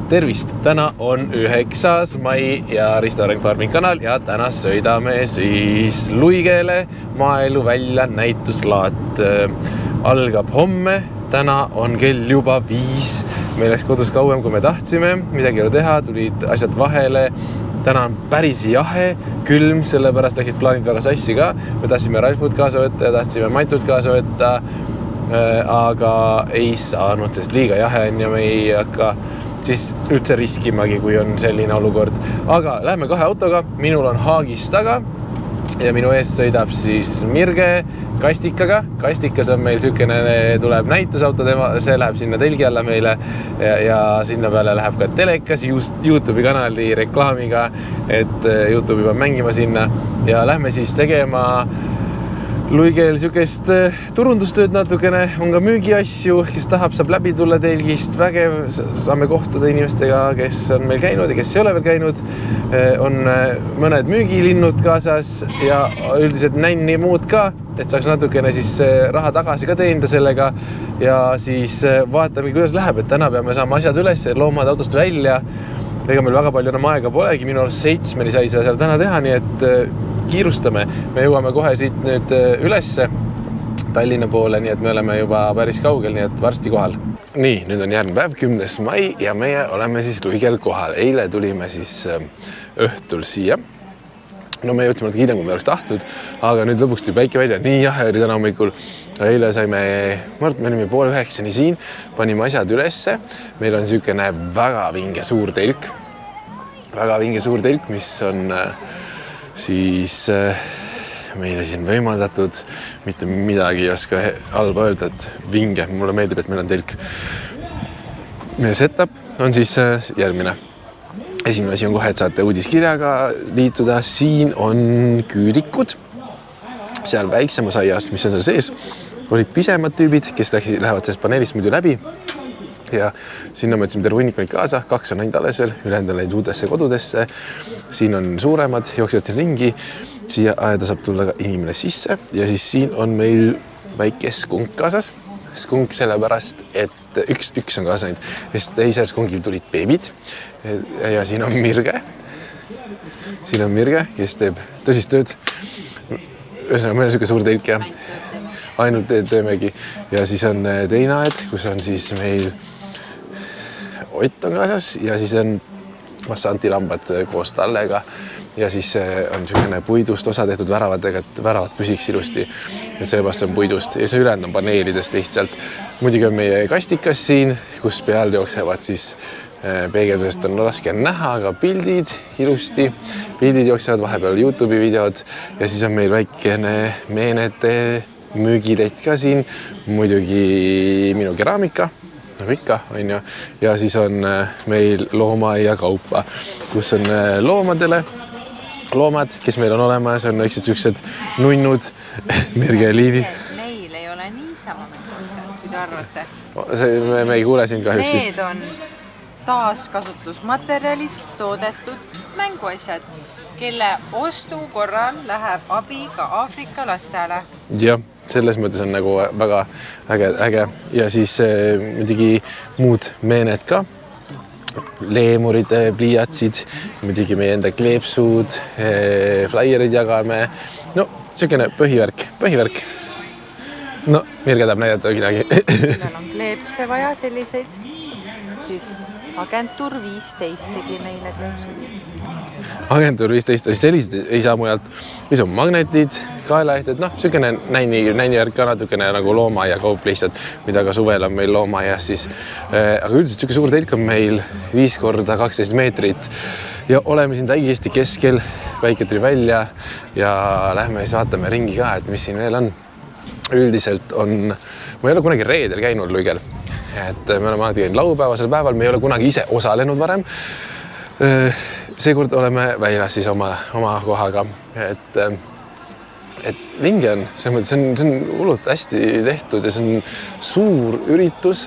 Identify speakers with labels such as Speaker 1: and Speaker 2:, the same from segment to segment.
Speaker 1: Tervist! Täna on 9. mai ja Risto Areng Farming kanal ja täna sõidame siis Luigele maaelu välja näituslaat. Algab homme, täna on kell juba 5. Me läks kodus kauem, kui me tahtsime. Midagi ei ole teha, tulid asjad vahele. Täna on päris jahe, külm, sellepärast läksid plaanid väga sassi ka. Me tahtsime Ralfut kaasa võtta ja tahtsime Matut kaasa võtta, aga ei saanud, sest liiga jahe on ja me ei hakka siis üldse riskimagi, kui on selline olukord. Aga lähme 2 autoga, minul on haagis taga ja minu eest sõidab siis Mirge Kastikaga. Kastikas on meil sükene, tuleb näitusauto, see läheb sinna telgi alla meile ja sinna peale läheb ka telekas YouTube'i kanali reklaamiga, et YouTube peab mängima sinna ja lähme siis tegema Luigel sükest turundustööd natukene, on ka müügiasju, kes tahab, saab läbi tulla telgist, vägev, saame kohtuda inimestega, kes on meil käinud ja kes ei ole veel käinud. On mõned müügilinnud kaasas ja üldiselt nänni muud ka, et saaks natukene siis raha tagasi ka teenida sellega ja siis vaatame, kuidas läheb, et täna peame saama asjad üles, loomad autost välja. Ega meil väga palju enam aega polegi, minu arust 7 sai seal täna teha, nii et kiirustame. Me jõuame kohe siit nüüd ülesse Tallinna poole, nii et me oleme juba päris kaugel, nii et varsti kohal. Nii, nüüd on järgmine päev, 10. mai ja meie oleme siis Luigel kohal. Eile tulime siis õhtul siia. No me jõudsime natuke hiljem, kui me oleks tahtnud, aga nüüd lõpuks tuli päike välja. Nii jahe oli täna hommikul. Eile saime, me olime 8:30 siin, panime asjad ülesse. Meil on sükene väga vinge suur telk. Väga vinge suur telk, mis on siis meile siin võimaldatud. Mitte midagi ei oska halba öelda, et vinge. Mulle meeldib, et meil on telk. Meie setup on siis järgmine. Esimene asi on kohe, et saate uudiskirjaga liituda. Siin on küülikud. Seal väiksemas aias, mis on seal sees, olid pisemad tüübid, kes lähevad sellest paneelist muidu läbi. Ja sinna me võtsime terve hunnik kaasa, 2 on ainult alles veel, ülejäänud on läinud uutesse kodudesse. Siin on suuremad, jooksevad siin ringi. Siia aeda saab tulla ka inimene sisse ja siis siin on meil väike skunk kaasas. Skunk sellepärast, et üks on kaasa ainult, sest teisel skungil tulid beebid ja siin on Mirge. Siin on Mirge, kes teeb tõsist tööd. Ühesõnaga, meil on selline suur telk ja ainult teemegi. Ja siis on teine aed, kus on siis meil Ott on kaasas ja siis on massantilambad koos tallega ja siis on selline puidust osa tehtud väravatega, et väravad püsiks ilusti. Et sellepärast on puidust ja see ülejäänud on paneelidest lihtsalt. Muidugi on meie kastikas siin, kus peal jooksevad siis peegeldusest on raske näha, aga pildid ilusti. Pildid jooksevad vahepeal YouTube'i videod ja siis on meil väikene meenete müügilett ka siin. Muidugi minu keraamika, nagu ikka, on ju. Ja siis on meil loomaaia kaupa, kus on loomadele. Loomad, kes meil on olemas, on väiksed süksed nunnud, Mirge ja Liivi.
Speaker 2: Meil ei ole niisama mänguasjad, kui te arvate.
Speaker 1: Me ei kuule siin kahjuks
Speaker 2: Need
Speaker 1: sist.
Speaker 2: on taaskasutusmaterjalist toodetud mänguasjad, kelle ostu korral läheb abi ka Aafrika lastele.
Speaker 1: Jah, selles mõttes on nagu väga äge. Ja siis muidugi muud meened ka. Leemurid, pliiatsid, muidugi meie enda kleepsud, flaierid jagame. No, selline põhivärk. No, Mirge tahab näidata midagi.
Speaker 2: Meil on kleepse vaja selliseid. Siis Agentuur 15 tegi meile kleepsud.
Speaker 1: Agentuur 15, sellised ei saa mujalt. Mis on magnetid, kaelaehted, selline näinijärg ka natukene nagu loomaaia kaup lihtsalt, mida ka suvel on meil loomaaias siis. Aga üldiselt selline suur telk on meil 5x12 meetrit ja oleme siin täiesti keskel, väike tuli välja ja lähme siis vaatame ringi ka, et mis siin veel on. Üldiselt on, ma ei ole kunagi reedel käinud Luigel, et me oleme alati käinud laupäevasel päeval, me ei ole kunagi ise osalenud varem. Seekord oleme väljas siis oma kohaga, et vinge on, see on hullult hästi tehtud ja see on suur üritus,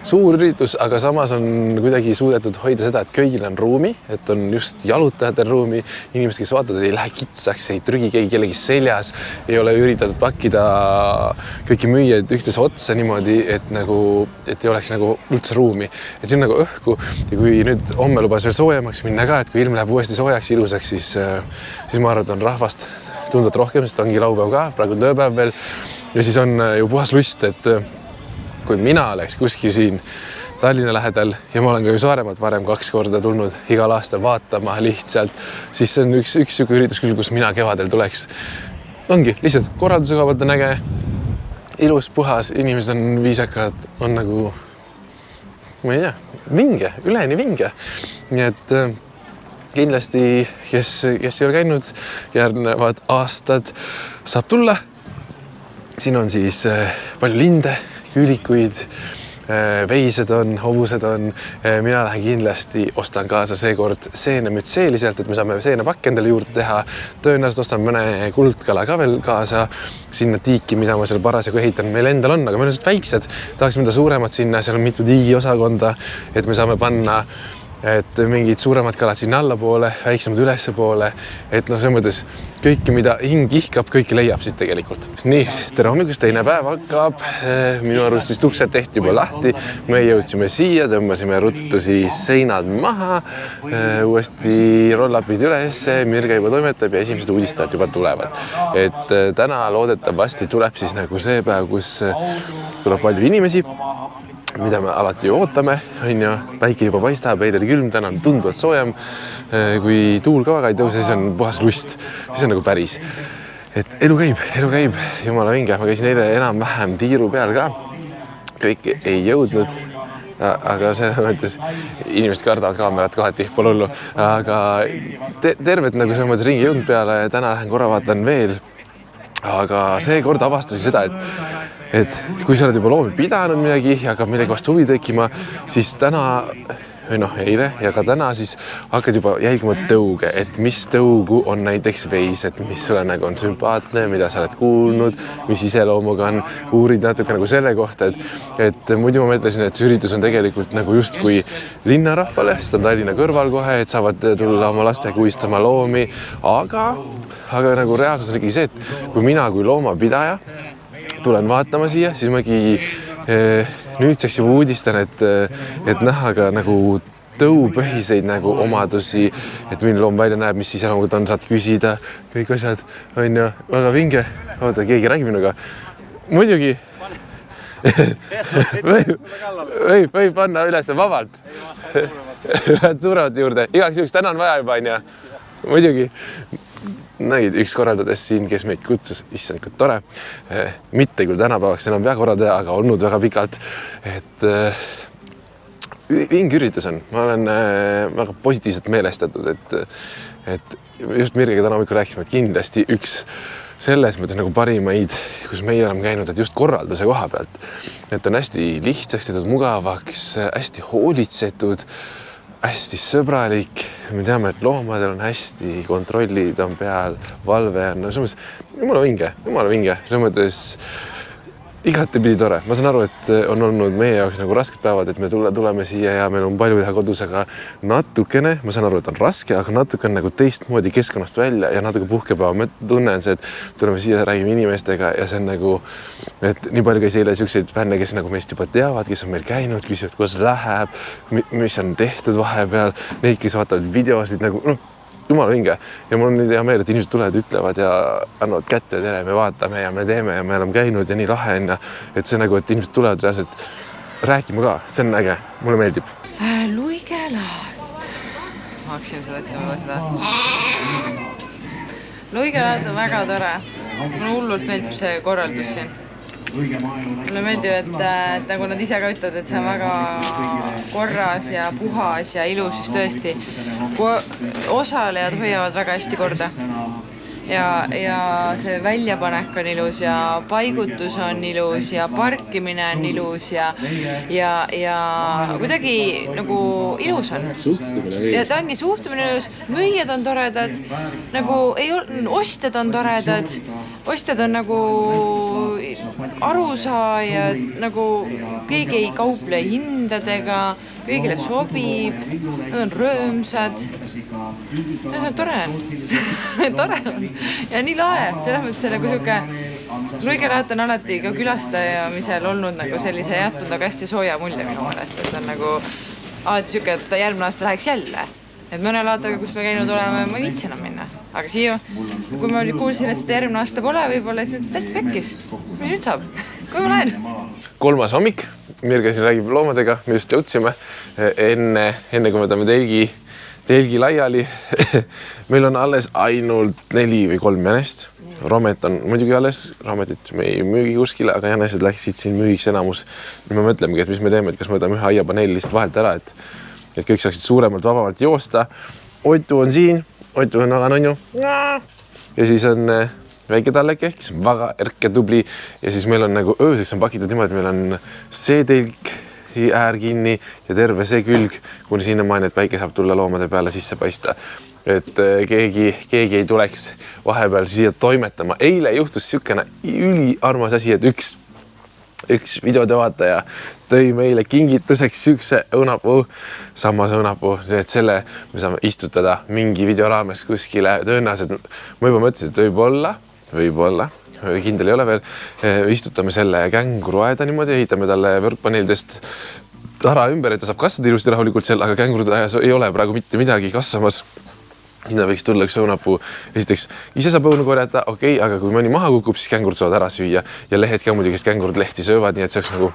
Speaker 1: suur üritus, aga samas on kuidagi suudetud hoida seda, et köigil on ruumi, et on just jalutajatel ruumi, inimesed, kes vaatavad, ei lähe kitsaks, ei trügi keegi kellegi seljas, ei ole üritatud pakkida kõiki müüjaid ühtese otsa niimoodi, et ei oleks nagu üldse ruumi. Et siin nagu õhku ja kui nüüd homme lubas veel soojemaks minna ka, et kui ilm läheb uuesti soojaks ilusaks, siis ma arvan, et on rahvast tunduvalt rohkem, sest ongi laupäev ka, praegu tööpäev veel ja siis on ju puhas lust, et kui mina oleks kuskil siin Tallinna lähedal ja ma olen ka ju Saaremaalt varem 2 korda tulnud igal aastal vaatama lihtsalt, siis see on üks üritus küll, kus mina kevadel tuleks. Ongi lihtsalt korralduse koha pealt on äge, ilus, puhas, inimesed on viisakad, on nagu, ma ei tea, vinge, üleni vinge. Nii et kindlasti, kes ei ole käinud, järgnevad aastad saab tulla. Siin on siis palju linde, küülikuid, veised on, hobused on. Mina lähen kindlasti, ostan kaasa seekord seenemütseeli sealt, et me saame seenepakke endale juurde teha. Tõenäoliselt ostan mõne kuldkala ka veel kaasa sinna tiiki, mida ma seal parasjagu ehitan. Meil endal on, aga meil on lihtsalt väiksed. Tahaks mida suuremat sinna, seal on mitu tiigiosakonda, et me saame panna et mingid suuremad kalad sinna allapoole, väiksemad ülesse poole, et selles mõttes kõike, mida hing ihkab, kõike leiab siit tegelikult. Nii, tere hommikust, teine päev hakkab. Minu arust vist uksed tehti juba lahti. Me jõudsime siia, tõmbasime ruttu siis seinad maha, uuesti rollapid ülesse, Mirge juba toimetab ja esimesed uudistajad juba tulevad. Et täna loodetavasti tuleb siis nagu see päev, kus tuleb palju inimesi, mida me alati ju ootame, on ju, päike juba paistab, eile oli külm, täna on tunduvalt soojem. Kui tuul ka väga ei tõuse, siis on puhas lust, siis on nagu päris. Et elu käib, jumala vinge. Ma käisin eile enam-vähem tiiru peal ka, kõik ei jõudnud, aga selles mõttes inimesed kardavad kaamerat kohati, pole hullu, aga tervet nagu selles mõttes ringi jõudnud peale, täna lähen korra vaatan veel, aga seekord avastasin seda, et kui sa oled juba loomi pidanud midagi ja hakkab millegi vastu huvi tekkima, siis täna, või eile ja ka täna siis hakkad juba jälgima tõuge, et mis tõugu on näiteks veised, mis sulle nagu on sümpaatne, mida sa oled kuulnud, mis iseloomuga on, uurid natuke nagu selle kohta, et muidu ma mõtlesin, et see üritus on tegelikult nagu justkui linnarahvale, sest on Tallinna kõrval kohe, et saavad tulla oma lastega uistama loomi, aga nagu reaalsus on ikkagi see, et kui mina kui loomapidaja tulen vaatama siia, siis magi nüüdseks juba uudistan, et näha ka nagu tõupõhiseid nagu omadusi, et milline loom välja näeb, mis iseloomud on, saad küsida, kõik asjad on ju väga vinge. Oota, keegi räägib minuga. Muidugi võib panna üles vabalt. Lähed suuremat juurde. Igaks juhuks täna on vaja juba, on ju. Muidugi. Nägid üks korraldades siin, kes meid kutsus, issand, kui tore. Mitte küll tänapäevaks enam pea korraldaja, aga olnud väga pikalt. Et vinge üritus on. Ma olen väga positiivselt meelestatud, et just Mirgega täna hommikul rääkisime, et kindlasti üks selles mõttes nagu parimaid, kus meie oleme käinud, et just korralduse koha pealt. Et on hästi lihtsaks tehtud, mugavaks, hästi hoolitsetud, hästi sõbralik. Me teame, et loomadel on hästi kontrollid on peal, valve on, jumala vinge. Selles mõttes igati pidi tore. Ma saan aru, et on olnud meie jaoks nagu rasked päevad, et me tuleme siia ja meil on palju teha kodus, aga natukene, ma saan aru, et on raske, aga natuke on nagu teistmoodi keskkonnast välja ja natuke puhkepäeva. Ma tunnen see, et tuleme siia, räägime inimestega ja see on nagu, et nii palju käis eile selliseid fänne, kes nagu meist juba teavad, kes on meil käinud, küsivad, kuidas läheb, mis on tehtud vahepeal, neid, kes vaatavad videosid nagu, jumala vinge. Ja mul on nii hea meel, et inimesed tulevad, ütlevad ja annavad kätte, tere, me vaatame ja me teeme ja me oleme käinud ja nii lahe on. Et see nagu, et inimesed tulevad reaalselt rääkima ka, see on äge, mulle meeldib.
Speaker 2: Luigelaat. Ma hakkasin seda ütlema seda. Luigelaat on väga tore. Mulle hullult meeldib see korraldus siin. Mulle meeldib, et nagu nad ise ka ütlevad, et see on väga korras ja puhas ja ilus, siis tõesti osalejad hoiavad väga hästi korda. ja see väljapanek on ilus ja paigutus on ilus ja parkimine on ilus ja kuidagi nagu ilus on. Ja ta ongi suhtumine ilus, müüjad on toredad, nagu ostjad on toredad, ostjad on nagu arusaajad, nagu keegi ei kauple hindadega, kõigile sobib, nad on rõõmsad. Tore on. Tore on. Ja nii lahe, selles mõttes see nagu siuke Luige Laat on alati ka külastajamisel olnud nagu sellise jätnud nagu hästi sooja mulje minu meelest, et on nagu alati siuke, et järgmine aasta läheks jälle. Et mõne laataga, kus me käinud oleme, ma ei viitsi enam minna. Aga siia, kui ma kuulsin, et seda järgmine aasta pole võib-olla, siis täitsa pekkis. Mis nüüd saab? Kui ma lähen?
Speaker 1: 3. hommik. Mirge siin räägib loomadega. Me just jõudsime enne kui me võtame telgi laiali. Meil on alles ainult 4 või 3 jänest. Romet on muidugi alles. Rometit me ei müügi kuskile, aga jänesed läksid siin müügiks enamus. Me mõtlemegi, et mis me teeme, et kas me võtame ühe aiapaneeli lihtsalt vahelt ära, et kõik saaksid suuremalt vabamalt joosta. Otu on siin. Otu on aga nonju. Ja siis on väike talleke, kes on väga erke tubli. Ja siis meil on nagu ööseks on pakitud niimoodi, et meil on see telk äär kinni ja terve see külg, kuni sinnamaani, et päike saab tulla loomade peale sisse paista. Et keegi ei tuleks vahepeal siia toimetama. Eile juhtus siukene üliarmas asi, et üks videotevaataja tõi meile kingituseks siukse õunapuu, samas õunapuu, et selle me saame istutada mingi video raames kuskile tõenäoliselt. Ma juba mõtlesin, et võib-olla, kindel ei ole veel, istutame selle känguruaeda niimoodi, ehitame talle võrkpaneelidest tara ümber, et ta saab kasvada ilusti rahulikult seal, aga kängurude ajas ei ole praegu mitte midagi kasvamas. Sinna võiks tulla üks õunapuu. Esiteks, ise saab õunu korjata, okei, aga kui mõni maha kukub, siis kängurud saavad ära süüa ja lehed ka muidugi, kes kängurud lehti söövad, nii et see oleks nagu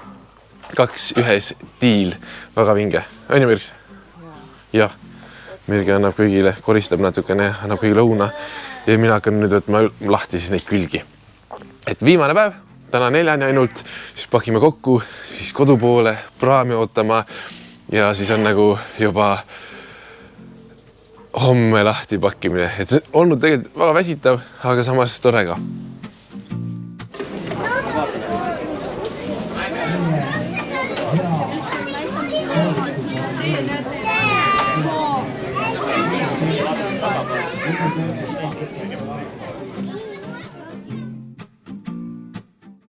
Speaker 1: 2 ühes diil. Väga vinge. On ju, Mirks? Jah. Mirge annab kõigile, koristab natukene, annab kõigile õuna ja mina hakkan nüüd võtma lahti siis neid külgi. Et viimane päev, täna 4 ainult, siis pakime kokku, siis kodupoole praami ootama ja siis on nagu juba homme lahti pakkimine, et see on olnud tegelikult väga väsitav, aga samas tore ka.